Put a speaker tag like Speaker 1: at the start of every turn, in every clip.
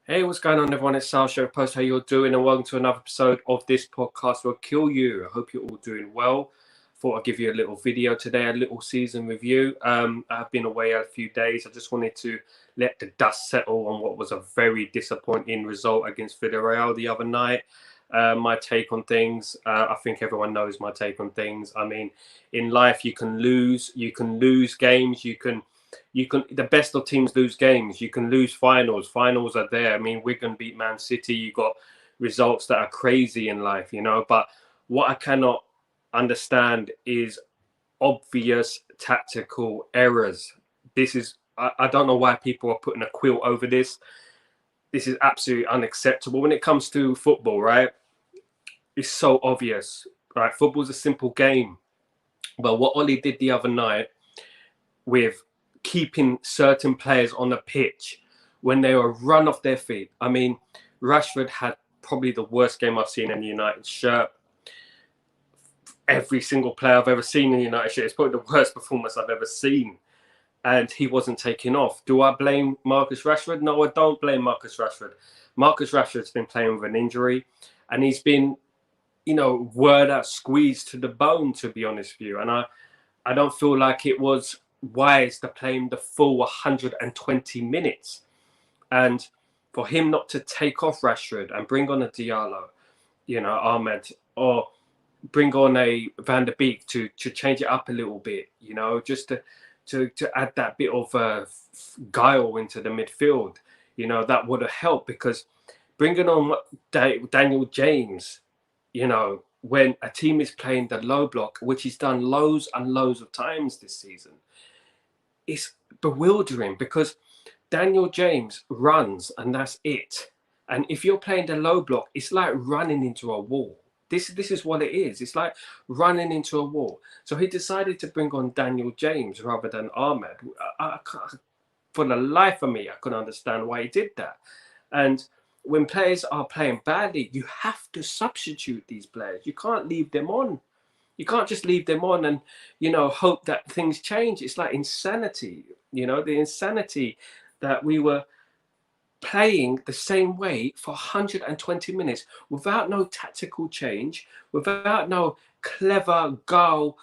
Speaker 1: Hey, what's going on, everyone? It's Sal Show Post. How you're doing? And welcome to another episode of this podcast will kill you. I hope you're all doing well. Thought I'd give you a little video today, a little season review. I've been away a few days. I just wanted to let the dust settle on what was a very disappointing result against Villarreal the other night. My take on things. I think everyone knows my take on things. I mean, in life, you can lose games. The best of teams lose games. You can lose finals are there. I mean, Wigan beat Man City. You got results that are crazy in life, but what I cannot understand is obvious tactical errors. I don't know why people are putting a quilt over this. This is absolutely unacceptable when it comes to football, right? It's so obvious, right? Football's a simple game. But what Ollie did the other night with keeping certain players on the pitch when they were run off their feet. I mean, Rashford had probably the worst game I've seen in the United shirt. Every single player I've ever seen in the United shirt, it's probably the worst performance I've ever seen. And he wasn't taken off. Do I blame Marcus Rashford? No, I don't blame Marcus Rashford. Marcus Rashford's been playing with an injury, and he's been, word out squeezed to the bone, to be honest with you. And I don't feel like it was wise to play him the full 120 minutes. And for him not to take off Rashford and bring on a Diallo, Ahmed, or bring on a Van der Beek to change it up a little bit, just to add that bit of guile into the midfield, that would have helped, because bringing on Daniel James, when a team is playing the low block, which he's done loads and loads of times this season, it's bewildering, because Daniel James runs and that's it. And if you're playing the low block, it's like running into a wall. This is what it is. It's like running into a wall. So he decided to bring on Daniel James rather than Ahmed. For the life of me, I couldn't understand why he did that. And when players are playing badly, you have to substitute these players. You can't leave them on. You can't just leave them on and, hope that things change. It's like insanity, the insanity that we were playing the same way for 120 minutes without no tactical change, without no clever guile,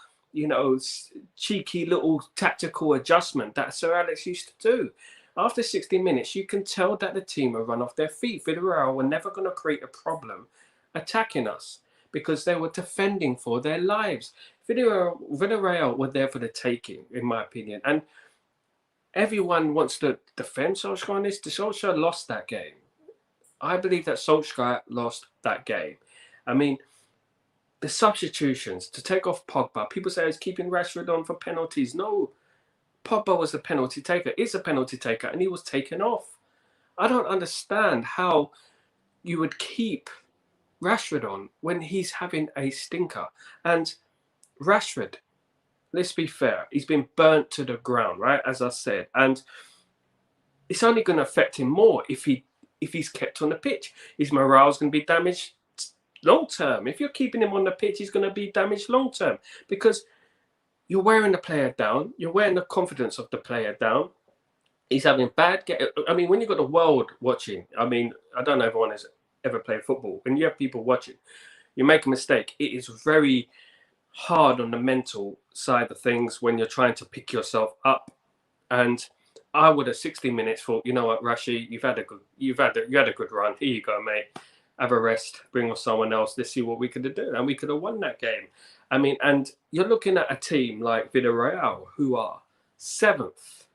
Speaker 1: cheeky little tactical adjustment that Sir Alex used to do. After 60 minutes, you can tell that the team are run off their feet. Villarreal were never going to create a problem attacking us, because they were defending for their lives. Villarreal were there for the taking, in my opinion. And everyone wants to defend Solskjaer on this. Solskjaer lost that game. I believe that Solskjaer lost that game. I mean, the substitutions to take off Pogba. People say he's keeping Rashford on for penalties. No, Pogba was the penalty taker. Is a penalty taker, and he was taken off. I don't understand how you would keep Rashford on when he's having a stinker. And Rashford, let's be fair, he's been burnt to the ground, right? As I said, and it's only going to affect him more if he's kept on the pitch. His morale's going to be damaged long term. If you're keeping him on the pitch, he's going to be damaged long term, because you're wearing the player down. You're wearing the confidence of the player down. He's having bad. I mean, when you've got the world watching, I mean, I don't know if everyone has ever played football. When you have people watching, you make a mistake, it is very hard on the mental side of things when you're trying to pick yourself up. And I would have 60 minutes thought, you know what, Rashi, you had a good run. Here you go, mate. Have a rest. Bring on someone else. Let's see what we could have done, and we could have won that game. I mean, and you're looking at a team like Villarreal, who are 7th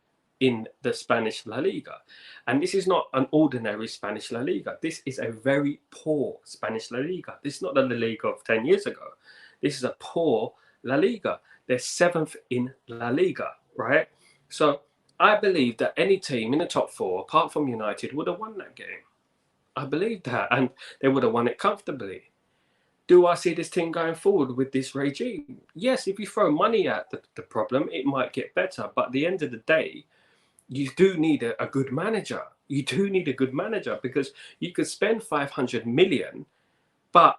Speaker 1: in the Spanish La Liga. And this is not an ordinary Spanish La Liga. This is a very poor Spanish La Liga. This is not the La Liga of 10 years ago. This is a poor La Liga. They're 7th in La Liga, right? So I believe that any team in the top 4, apart from United, would have won that game. I believe that, and they would have won it comfortably. Do I see this team going forward with this regime? Yes, if you throw money at the problem, it might get better. But at the end of the day, you do need a good manager. You do need a good manager, because you could spend 500 million, but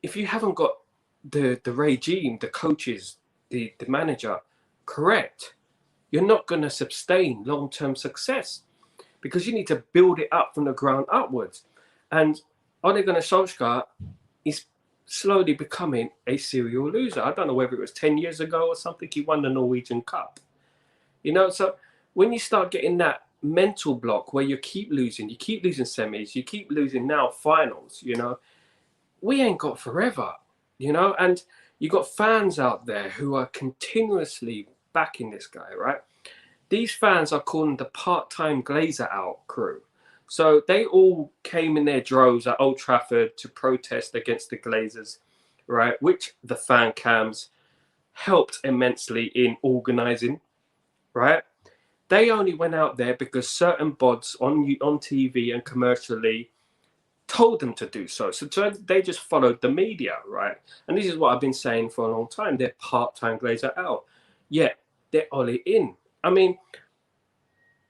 Speaker 1: if you haven't got the regime, the coaches, the manager correct, you're not going to sustain long-term success. because you need to build it up from the ground upwards. And Ole Gunnar Solskjaer is slowly becoming a serial loser. I don't know whether it was 10 years ago or something, he won the Norwegian Cup. You know, so when you start getting that mental block where you keep losing semis, you keep losing now finals, you know, we ain't got forever, you know, and you got fans out there who are continuously backing this guy, right? These fans are called the part-time Glazer out crew. So they all came in their droves at Old Trafford to protest against the Glazers, right? Which the fan cams helped immensely in organising, right? They only went out there because certain bods on TV and commercially told them to do so. So they just followed the media, right? And this is what I've been saying for a long time. They're part-time Glazer out, yet they're Ole in. I mean,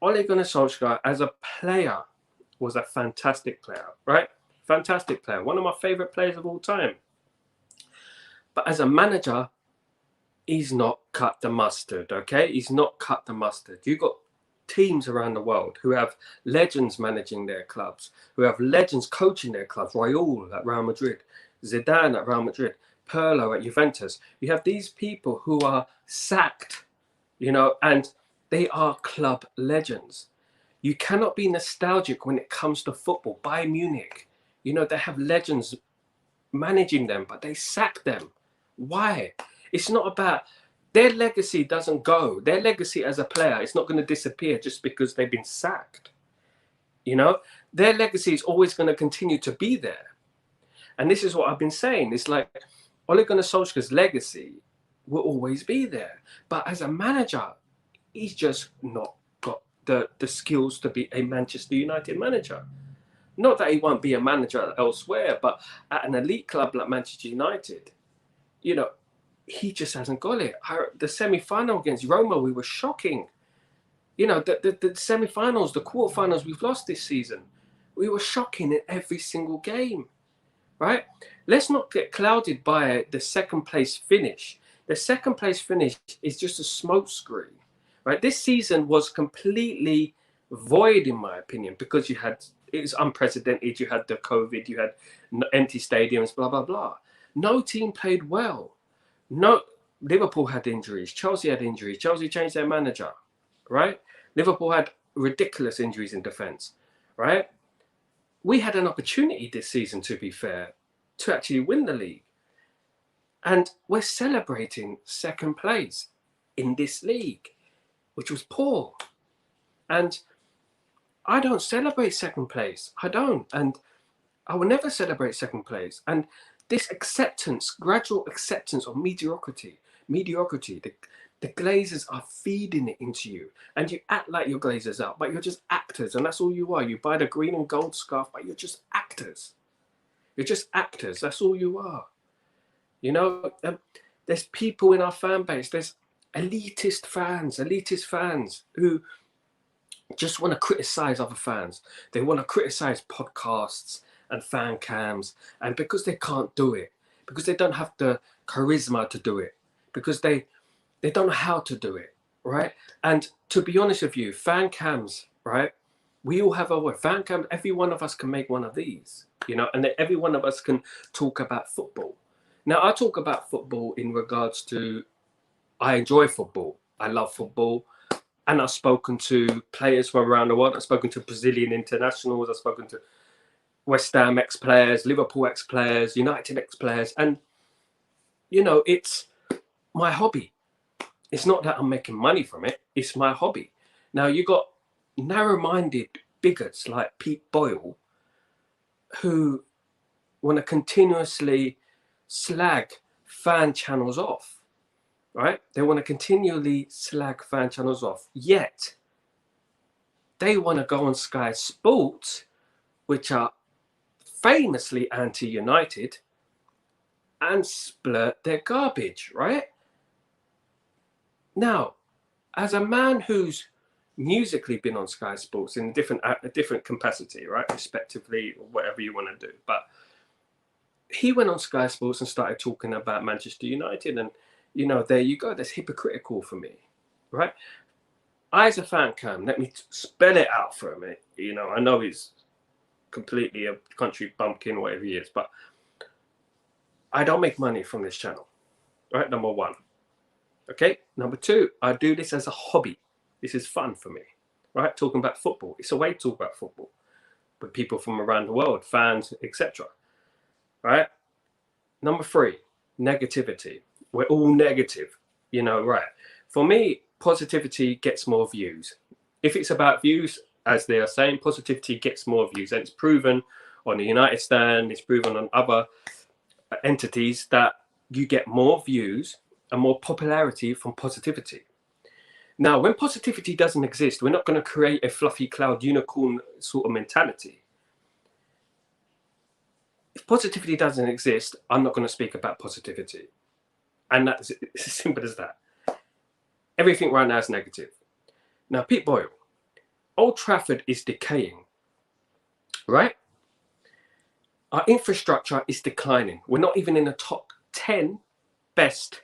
Speaker 1: Ole Gunnar Solskjaer as a player was a fantastic player, right? Fantastic player. One of my favorite players of all time. But as a manager, he's not cut the mustard, okay? He's not cut the mustard. You've got teams around the world who have legends managing their clubs, who have legends coaching their clubs. Raul at Real Madrid, Zidane at Real Madrid, Pirlo at Juventus. You have these people who are sacked, you know, and they are club legends. You cannot be nostalgic when it comes to football. Bayern Munich, you know, they have legends managing them, but they sack them. Why? It's not about their legacy doesn't go. Their legacy as a player, it's not going to disappear just because they've been sacked. You know, their legacy is always going to continue to be there. And this is what I've been saying. It's like Ole Gunnar Solskjaer's legacy will always be there. But as a manager, he's just not got the skills to be a Manchester United manager. Not that he won't be a manager elsewhere, but at an elite club like Manchester United, you know, he just hasn't got it. The semi-final against Roma, we were shocking. You know, the semi-finals, the quarterfinals we've lost this season, we were shocking in every single game, right? Let's not get clouded by the second place finish. The second place finish is just a smokescreen, right? This season was completely void, in my opinion, because it was unprecedented. You had the COVID, you had empty stadiums, blah, blah, blah. No team played well. No, Liverpool had injuries. Chelsea had injuries. Chelsea changed their manager, right? Liverpool had ridiculous injuries in defence, right? We had an opportunity this season, to be fair, to actually win the league. And we're celebrating second place in this league, which was poor. And I don't celebrate second place. I don't. And I will never celebrate second place. And this gradual acceptance of mediocrity, the Glazers are feeding it into you. And you act like you're Glazers out, but you're just actors. And that's all you are. You buy the green and gold scarf, but you're just actors. You're just actors. That's all you are. You know, there's people in our fan base. There's elitist fans who just want to criticize other fans. They want to criticize podcasts and fan cams, and because they can't do it, because they don't have the charisma to do it, because they don't know how to do it, right? And to be honest with you, fan cams, right? We all have our fan cams. Every one of us can make one of these, you know, and every one of us can talk about football. Now, I talk about football in regards to I enjoy football. I love football. And I've spoken to players from around the world. I've spoken to Brazilian internationals. I've spoken to West Ham ex-players, Liverpool ex-players, United ex-players. And, you know, it's my hobby. It's not that I'm making money from it. It's my hobby. Now, you got narrow-minded bigots like Pete Boyle who want to continuously slag fan channels off, right? They want to continually slag fan channels off. Yet, they want to go on Sky Sports, which are famously anti-United, and splurt their garbage, right? Now, as a man who's musically been on Sky Sports in a different capacity, right, respectively, or whatever you want to do, but he went on Sky Sports and started talking about Manchester United, and, you know, there you go. That's hypocritical for me, right? I, as a fan cam, let me spell it out for a minute. You know, I know he's completely a country bumpkin, whatever he is, but I don't make money from this channel, right? Number one. Okay. Number two, I do this as a hobby. This is fun for me, right? Talking about football. It's a way to talk about football with people from around the world, fans, etc. Right? Number three, negativity. We're all negative, you know, right? For me, positivity gets more views. If it's about views, as they are saying, positivity gets more views. And it's proven on the United Stand, it's proven on other entities that you get more views and more popularity from positivity. Now, when positivity doesn't exist, we're not going to create a fluffy cloud unicorn sort of mentality. If positivity doesn't exist, I'm not going to speak about positivity. And that's it's as simple as that. Everything right now is negative. Now, Pete Boyle, Old Trafford is decaying, right? Our infrastructure is declining. We're not even in the top 10 best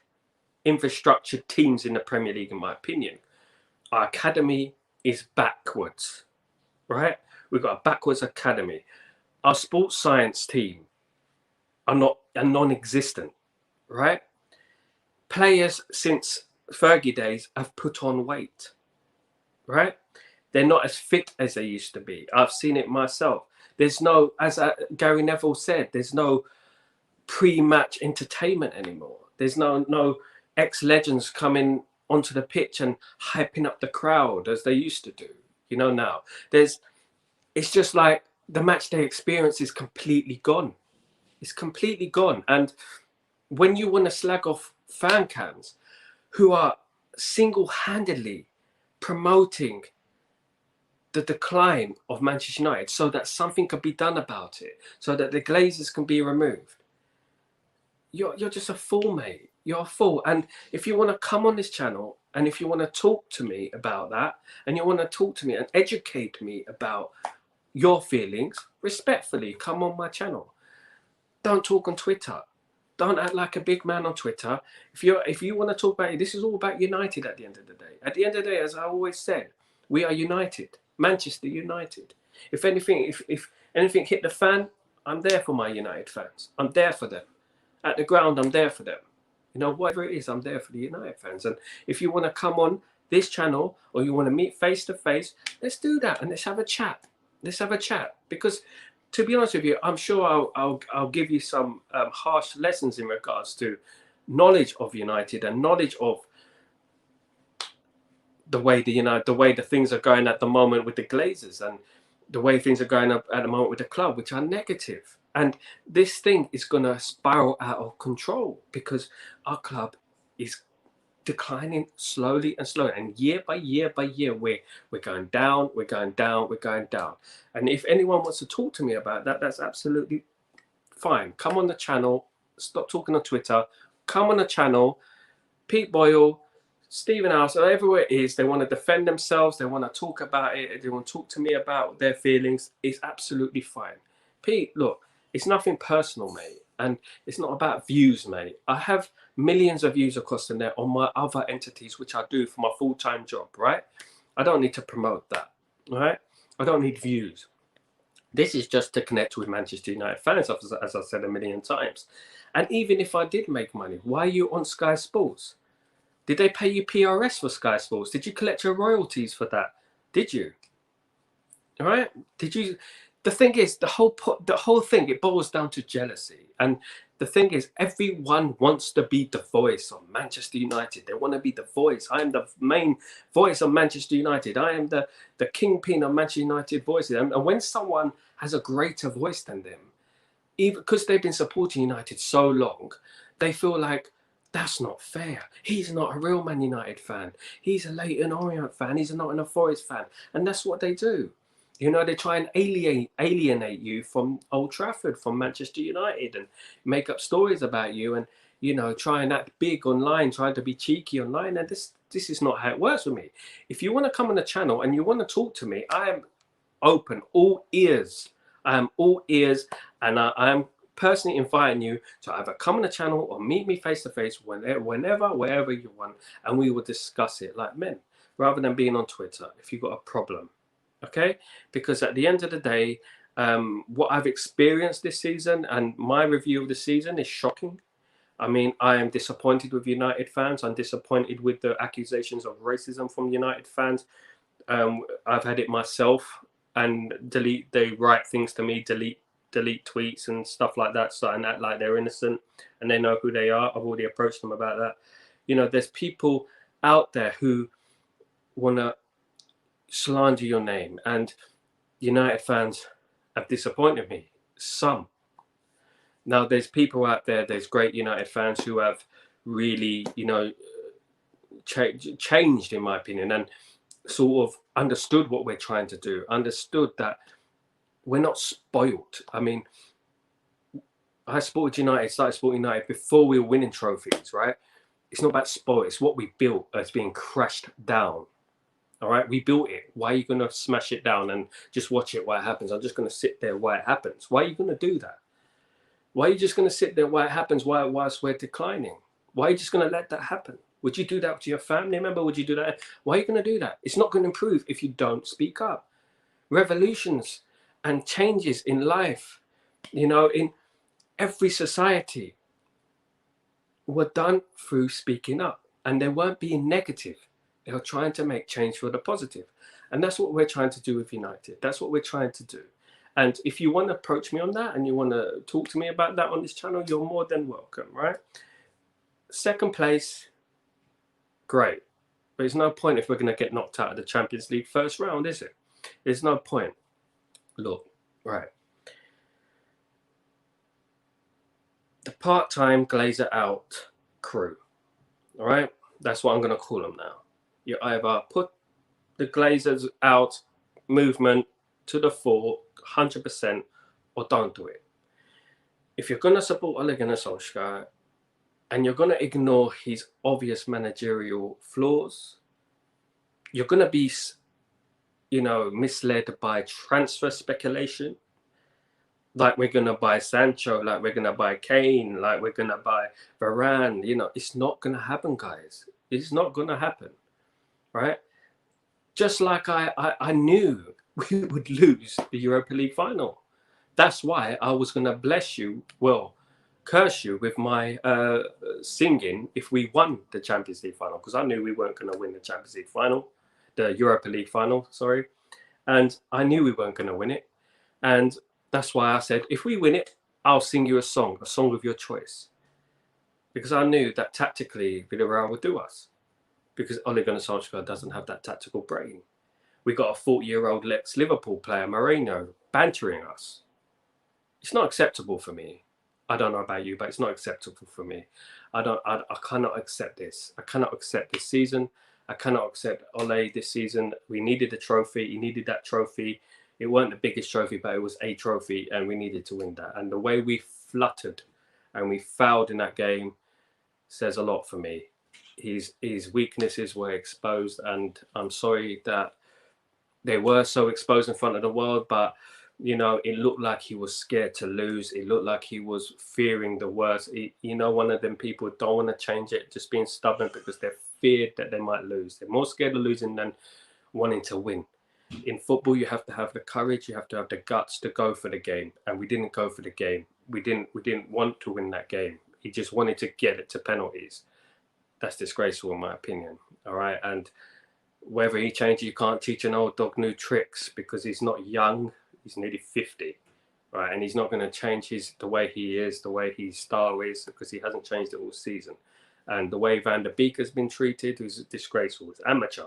Speaker 1: infrastructure teams in the Premier League, in my opinion. Our academy is backwards, right? We've got a backwards academy. Our sports science team are non-existent, right? Players since Fergie days have put on weight, right? They're not as fit as they used to be. I've seen it myself. There's no, as Gary Neville said, there's no pre-match entertainment anymore. There's no ex-legends coming onto the pitch and hyping up the crowd as they used to do. You know, now it's just like the match day experience is completely gone. It's completely gone. And when you want to slag off fan cams who are single-handedly promoting the decline of Manchester United so that something can be done about it, so that the Glazers can be removed, you're just a fool, mate. You're a fool. And if you want to come on this channel and if you want to talk to me about that and you want to talk to me and educate me about your feelings, respectfully, come on my channel. Don't talk on Twitter. Don't act like a big man on Twitter. If you want to talk about it, this is all about United at the end of the day. At the end of the day, as I always said, we are united. Manchester United. If anything hit the fan, I'm there for my United fans. I'm there for them. At the ground, I'm there for them. You know, whatever it is, I'm there for the United fans. And if you want to come on this channel or you want to meet face to face, let's do that and let's have a chat. Let's have a chat. Because to be honest with you, I'm sure I'll give you some harsh lessons in regards to knowledge of United and knowledge of the way the things are going at the moment with the Glazers and the way things are going up at the moment with the club, which are negative. And this thing is going to spiral out of control because our club is declining slowly and slowly. And year by year by year, we're going down, we're going down, we're going down. And if anyone wants to talk to me about that, that's absolutely fine. Come on the channel. Stop talking on Twitter. Come on the channel. Pete Boyle, Stephen House, everywhere it is, they want to defend themselves. They want to talk about it. They want to talk to me about their feelings. It's absolutely fine. Pete, look, it's nothing personal, mate. And it's not about views, mate. I have millions of views across the net on my other entities, which I do for my full-time job, right? I don't need to promote that, right? I don't need views. This is just to connect with Manchester United fans, as I said a million times. And even if I did make money, why are you on Sky Sports? Did they pay you PRS for Sky Sports? Did you collect your royalties for that? Did you? All right? Did you? The thing is, the whole thing, it boils down to jealousy. And the thing is, everyone wants to be the voice of Manchester United. They want to be the voice. I am the main voice of Manchester United. I am the kingpin of Manchester United voices. And when someone has a greater voice than them, even because they've been supporting United so long, they feel like, that's not fair. He's not a real Man United fan. He's a Leyton Orient fan. He's a Nottingham Forest fan. And that's what they do. You know, they try and alienate you from Old Trafford, from Manchester United, and make up stories about you and, you know, try and act big online, try to be cheeky online. And this is not how it works with me. If you want to come on the channel and you want to talk to me, I am open, all ears. I am all ears, and I am personally inviting you to either come on the channel or meet me face to face whenever, wherever you want, and we will discuss it like men, rather than being on Twitter if you've got a problem. Okay? Because at the end of the day, what I've experienced this season and my review of the season is shocking. I mean, I am disappointed with United fans. I'm disappointed with the accusations of racism from United fans. I've had it myself, and they write things to me, delete tweets and stuff like that, so and act like they're innocent and they know who they are. I've already approached them about that. You know, there's people out there who want to slander your name, and United fans have disappointed me. Some. Now, there's people out there, there's great United fans who have really, you know, changed, in my opinion, and sort of understood what we're trying to do, understood that we're not spoiled. I mean, I started supporting United before we were winning trophies, right? It's not about spoil, it's what we built that's being crashed down. All right, we built it. Why are you going to smash it down and just watch it while it happens? I'm just going to sit there while it happens. Why are you going to do that? Why are you just going to sit there while it happens whilst we're declining? Why are you just going to let that happen? Would you do that to your family member? Would you do that? Why are you going to do that? It's not going to improve if you don't speak up. Revolutions and changes in life, you know, in every society were done through speaking up, and they weren't being negative. They were trying to make change for the positive. And that's what we're trying to do with United. That's what we're trying to do. And if you want to approach me on that and you want to talk to me about that on this channel, you're more than welcome, right? Second place, great. But there's no point if we're going to get knocked out of the Champions League first round, is it? There's no point. Look, right. The part-time Glazer out crew, all right? That's what I'm going to call them now. You either put the Glazers out movement to the fore 100% or don't do it. If you're going to support Ole Gunnar Solskjaer and you're going to ignore his obvious managerial flaws, you're going to be, you know, misled by transfer speculation. Like we're going to buy Sancho, like we're going to buy Kane, like we're going to buy Varane. You know, it's not going to happen, guys. It's not going to happen, right? Just like I knew we would lose the Europa League final. That's why I was going to bless you, well, curse you with my singing if we won the Champions League final, because I knew we weren't going to win the Champions League final, the Europa League final, sorry. And I knew we weren't going to win it. And that's why I said, if we win it, I'll sing you a song of your choice. Because I knew that tactically, Villarreal would do us. Because Ole Gunnar Solskjaer doesn't have that tactical brain. We got a 40-year-old ex-Liverpool player, Moreno, bantering us. It's not acceptable for me. I don't know about you, but it's not acceptable for me. I cannot accept this. I cannot accept this season. I cannot accept Ole this season. We needed a trophy. He needed that trophy. It weren't the biggest trophy, but it was a trophy, and we needed to win that. And the way we fluttered and we fouled in that game says a lot for me. His weaknesses were exposed, and I'm sorry that they were so exposed in front of the world, but you know, it looked like he was scared to lose. It looked like he was fearing the worst. You know, one of them people don't want to change it, just being stubborn because they're feared that they might lose. They're more scared of losing than wanting to win. In football, you have to have the courage, you have to have the guts to go for the game, and we didn't go for the game. We didn't want to win that game. He just wanted to get it to penalties. That's disgraceful, in my opinion. All right, and whether he changes, you can't teach an old dog new tricks, because he's not young. He's nearly 50, right? And he's not going to change the way he is, the way his style is, because he hasn't changed it all season. And the way Van der Beek has been treated is disgraceful. It's amateur,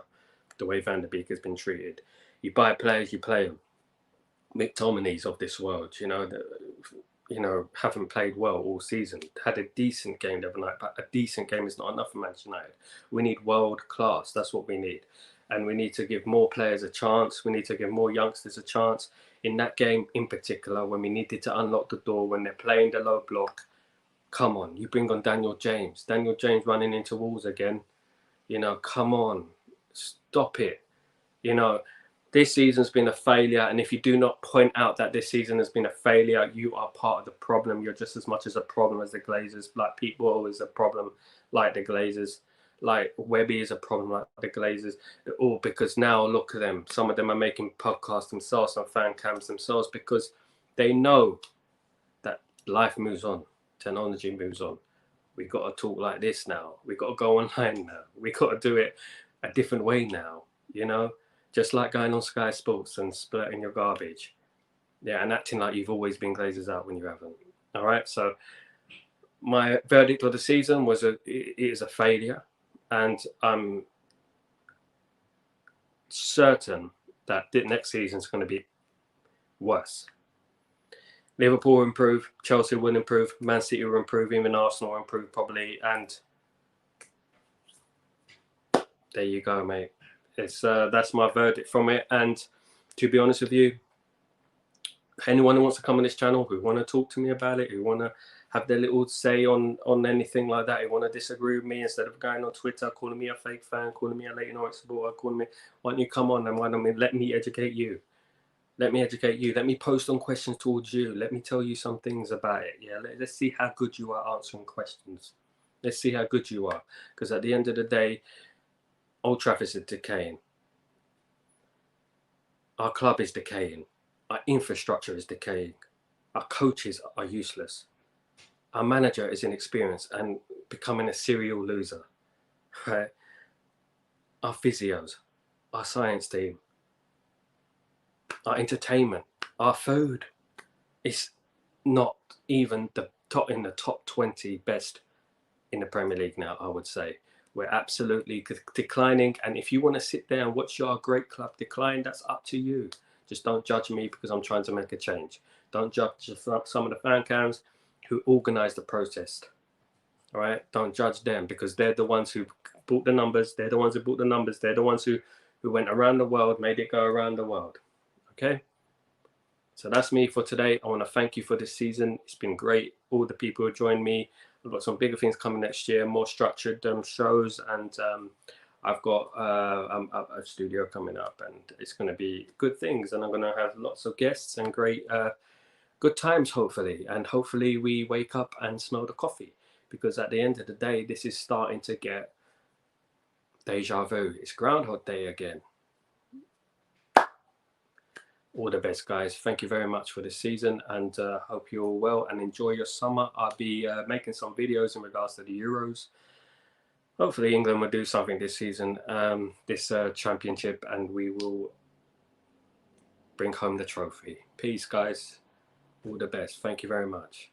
Speaker 1: the way Van der Beek has been treated. You buy players, you play them. McTominay's of this world, you know, haven't played well all season. Had a decent game the other night, but a decent game is not enough for Manchester United. We need world class. That's what we need. And we need to give more players a chance. We need to give more youngsters a chance. In that game in particular, when we needed to unlock the door, when they're playing the low block, come on, you bring on Daniel James. Daniel James running into walls again. You know, come on, stop it. You know, this season's been a failure. And if you do not point out that this season has been a failure, you are part of the problem. You're just as much as a problem as the Glazers. Like Pete Boyle is a problem like the Glazers. like Webby is a problem, like the Glazers, all because now look at them. Some of them are making podcasts themselves, some fan cams themselves, because they know that life moves on, technology moves on. We got to talk like this now. We got to go online now. We got to do it a different way now. You know, just like going on Sky Sports and splitting your garbage, yeah, and acting like you've always been Glazers out when you haven't. All right, so my verdict of the season was it is a failure, and I'm certain that the next season is going to be worse. Liverpool will improve, Chelsea will improve, Man City will improve, even Arsenal will improve probably, and there you go, mate. It's that's my verdict from it. And to be honest with you, anyone who wants to come on this channel, who want to talk to me about it, who want to have their little say on anything like that, who want to disagree with me, instead of going on Twitter, calling me a fake fan, calling me a Leyton Orient supporter, calling me, why don't you come on and why don't we let me educate you? Let me educate you. Let me post on questions towards you. Let me tell you some things about it. Yeah, let's see how good you are answering questions. Let's see how good you are. Because at the end of the day, Old Trafford is decaying. Our club is decaying. Our infrastructure is decaying. Our coaches are useless. Our manager is inexperienced and becoming a serial loser. Right? Our physios, our science team, our entertainment, our food is not even in the top 20 best in the Premier League now, I would say. We're absolutely declining, and if you want to sit there and watch your great club decline, that's up to you. Just don't judge me because I'm trying to make a change. Don't judge some of the fan cams who organised the protest. All right, don't judge them because they're the ones who bought the numbers. They're the ones who bought the numbers. They're the ones who went around the world, made it go around the world. Okay. So that's me for today. I want to thank you for this season. It's been great. All the people who joined me. I've got some bigger things coming next year, more structured shows, and I've got a studio coming up, and it's going to be good things. And I'm going to have lots of guests and great, good times, hopefully. And hopefully we wake up and smell the coffee, because at the end of the day, this is starting to get deja vu. It's Groundhog Day again. All the best, guys. Thank you very much for this season, and hope you're all well and enjoy your summer. I'll be making some videos in regards to the Euros. Hopefully England will do something this season, this championship, and we will bring home the trophy. Peace, guys. All the best. Thank you very much.